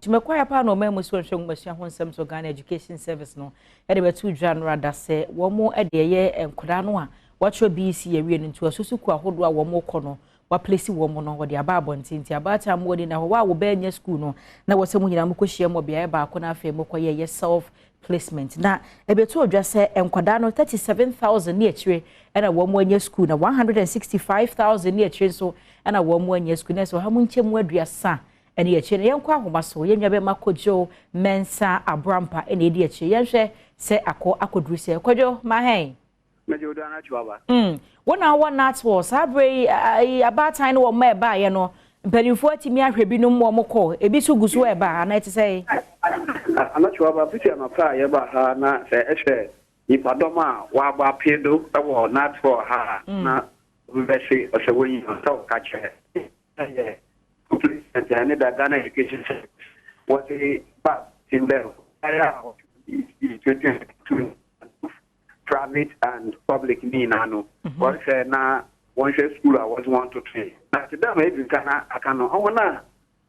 Chimekwaya pa no memu so hwe ngmasua ho nsem so Ghana Education Service no e de betu January da se wo mo e de ye enkoda no a watcho BC ye wie ntu asusuku ahodo a wo mo kɔ no wa place wo mo no wo de aba abontinti abata mo de na wo wa wo ba nya school no na wo se mo nyina mo kɔhia mo bia e ba ko na afa mo kɔ ye self placement na e betu odwa se enkoda no 37000 ne akire e na wo mo anya school na 165000 ne akire so e na wo mo anya school na so ha mo nche mo aduasa ene ye chene yenkwa ahomaso ye nyabe makojo mensa abrampa ene edi eche yenhwe se akodru se kojo ma hen mejo do na chuaba wona at was abre abatan wo ma eba ye no mpanimfo atimi ahwe bi no mo mokɔ ebi so guso eba na ete sei ana chuaba fiti na pa ye ba ha na se ehwe ipadoma wa ba pedo ewo na to ha na vese o se woni so ka che and the Ghana Education Service was a part in the area of private and public mean. What said now, one school I was 1 to 3. Now, to them, I cannot,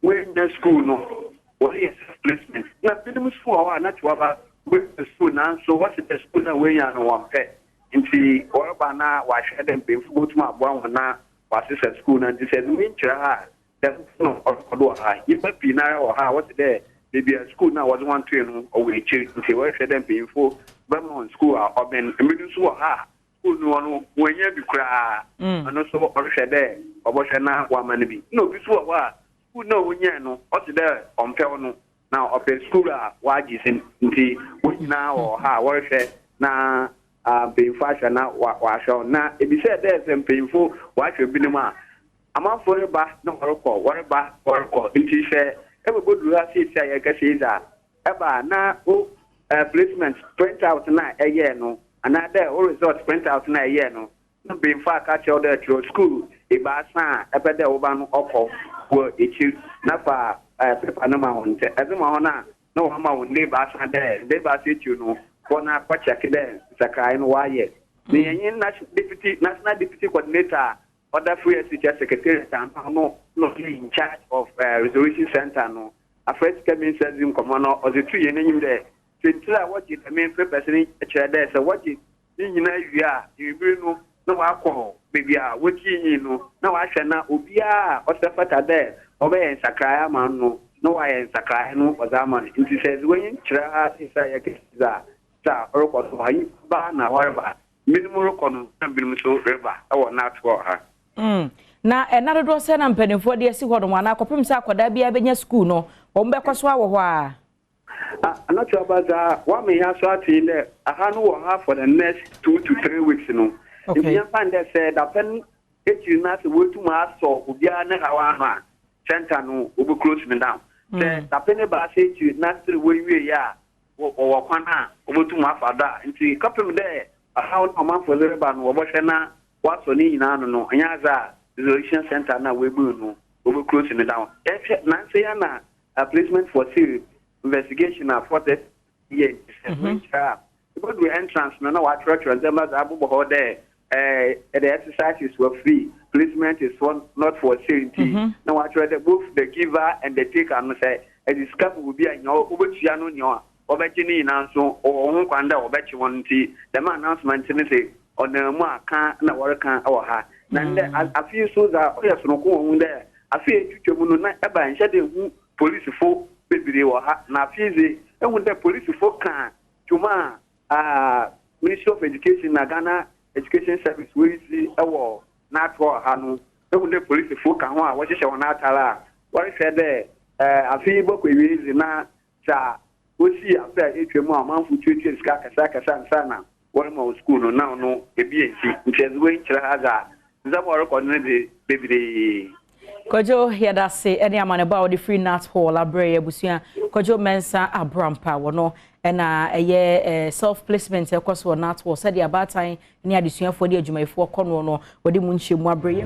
when the school, no, what is placement? Not the school, not to have with the school now. So, what's the school away and one pet? In the Orabana, why should them be food to my one now, was at school and they said, winter. No, or if a pinna or how was there? Maybe a school now was 1 train or we change to say, well, them paying for Vermont school or been a middle school. School no when you cry, and also or shed there, or what now one man be. No, this was who know when you know what's there on Pelno now of a school, wages in the now or how was it now being fashion now, wash on now. If you said there's some painful, why should be the man? I'm out for a bath, no or a bath or she said, ever good see say, I guess is that. Ever now, placement 20,000 a year, no, and not there, all results 20,000 a year, no. Not being far catch out there to your school, a bath, a better one offer, were it not far, paper no mountain. As a mahona, no amount, they bath there, they bath it, you know, for now, what check there, Sakai and Wyatt. The National Deputy Coordinator. Other free SHS secretary no in charge of resolution center no. A first coming says in command or the 3 in there. So tell what it the main purpose in chair there. So what it you know you bring no alcohol, baby what you know. No I shall not ubia or the fata there. Obey and Sakaya man no I and Sakaya no was a man. It says when you try is a or ban whatever. Minimum con and so river or not for her. Na enado do se na mpanimfo de asi hodo na akopem se akoda bia benya school no wo mbekọ so awo ho a not sure about that one may have so in there I know for the next 2 to 3 weeks no if you find that said that pen it you not to to ma so obia na hawa ha center no obi close me down say that pen ba say you not to we ya wo kwana obi to ma fada nti kapem there how no man for the ban wo bo hwe what's on in no anyaza resolution center na we no over closing it down nancy na a placement for serious investigation for that year because we entrance no what church them as abubo there the exercises were free placement is one not for charity now what both the giver and the taker no say a discover will be an obetia no nyo obekini na so o ho kwanda obechi won ti the announcement ni say on the mark na work or ha. And I feel so that yes, no go there. I feel you na eba and shedding police folk baby or ha na fizi and when the police folk can Juma Ministry of Education na Ghana Education Service we see our not for hanu when the police folk can what is your natala what is there I feel book we na sa we see after HMO amount for 2 years kaka sana one more school now no ABNC which is going to have that work on the baby Kojo yada se any amane ba the free nat hall abreye busua Kojo mensa abrampa wono na eye self placement e kwaso nat hall said the about time ni adesuafo de adwumayefo kono no wode mu nhyemu abreye